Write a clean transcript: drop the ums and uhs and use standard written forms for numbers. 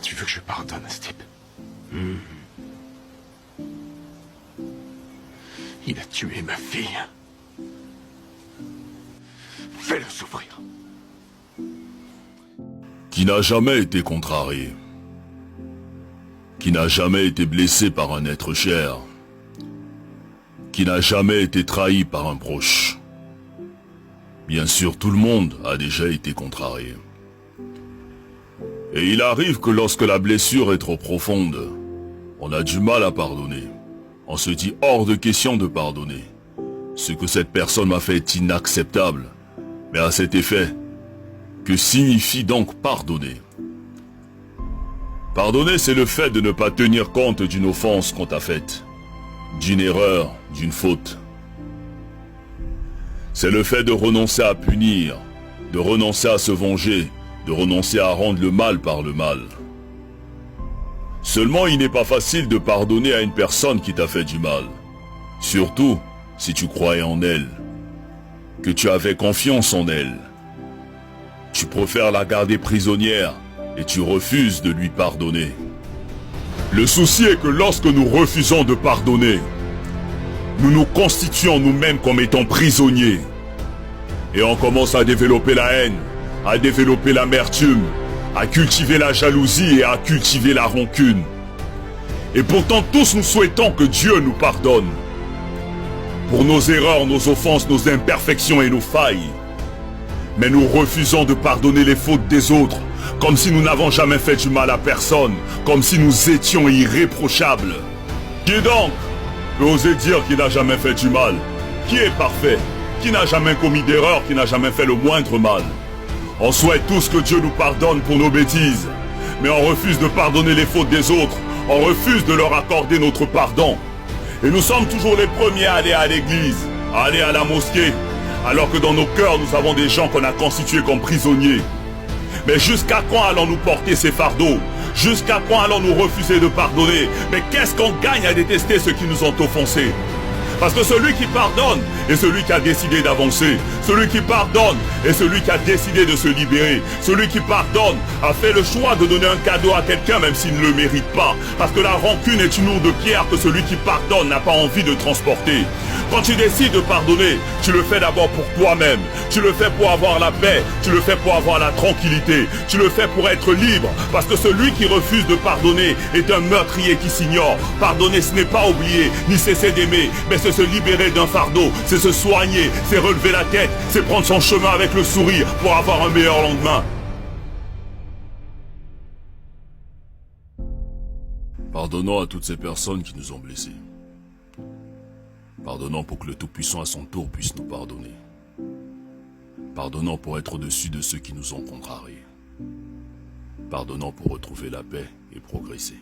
Tu veux que je pardonne à ce type? Il a tué ma fille. Fais-le souffrir. Qui n'a jamais été contrarié, qui n'a jamais été blessé par un être cher, qui n'a jamais été trahi par un proche. Bien sûr, tout le monde a déjà été contrarié. Et il arrive que lorsque la blessure est trop profonde, on a du mal à pardonner. On se dit hors de question de pardonner. Ce que cette personne m'a fait est inacceptable. Mais à cet effet, que signifie donc pardonner? Pardonner, c'est le fait de ne pas tenir compte d'une offense qu'on t'a faite, d'une erreur, d'une faute. C'est le fait de renoncer à punir, de renoncer à se venger, de renoncer à rendre le mal par le mal. Seulement, il n'est pas facile de pardonner à une personne qui t'a fait du mal. Surtout, si tu croyais en elle, que tu avais confiance en elle. Tu préfères la garder prisonnière et tu refuses de lui pardonner. Le souci est que lorsque nous refusons de pardonner, nous nous constituons nous-mêmes comme étant prisonniers. Et on commence à développer la haine, à développer l'amertume, à cultiver la jalousie et à cultiver la rancune. Et pourtant tous nous souhaitons que Dieu nous pardonne. Pour nos erreurs, nos offenses, nos imperfections et nos failles. Mais nous refusons de pardonner les fautes des autres, comme si nous n'avons jamais fait du mal à personne, comme si nous étions irréprochables. Qui donc peut oser dire qu'il n'a jamais fait du mal? Qui est parfait? Qui n'a jamais commis d'erreur? Qui n'a jamais fait le moindre mal? On souhaite tous que Dieu nous pardonne pour nos bêtises, mais on refuse de pardonner les fautes des autres, on refuse de leur accorder notre pardon. Et nous sommes toujours les premiers à aller à l'église, à aller à la mosquée, alors que dans nos cœurs nous avons des gens qu'on a constitués comme prisonniers. Mais jusqu'à quand allons-nous porter ces fardeaux? Jusqu'à quand allons-nous refuser de pardonner? Mais qu'est-ce qu'on gagne à détester ceux qui nous ont offensés? Parce que celui qui pardonne est celui qui a décidé d'avancer. Celui qui pardonne est celui qui a décidé de se libérer. Celui qui pardonne a fait le choix de donner un cadeau à quelqu'un même s'il ne le mérite pas. Parce que la rancune est une lourde pierre que celui qui pardonne n'a pas envie de transporter. Quand tu décides de pardonner, tu le fais d'abord pour toi-même. Tu le fais pour avoir la paix. Tu le fais pour avoir la tranquillité. Tu le fais pour être libre. Parce que celui qui refuse de pardonner est un meurtrier qui s'ignore. Pardonner, ce n'est pas oublier, ni cesser d'aimer, mais c'est se libérer d'un fardeau, c'est se soigner, c'est relever la tête, c'est prendre son chemin avec le sourire pour avoir un meilleur lendemain. Pardonnons à toutes ces personnes qui nous ont blessés. Pardonnons pour que le Tout-Puissant à son tour puisse nous pardonner. Pardonnons pour être au-dessus de ceux qui nous ont contrariés. Pardonnons pour retrouver la paix et progresser.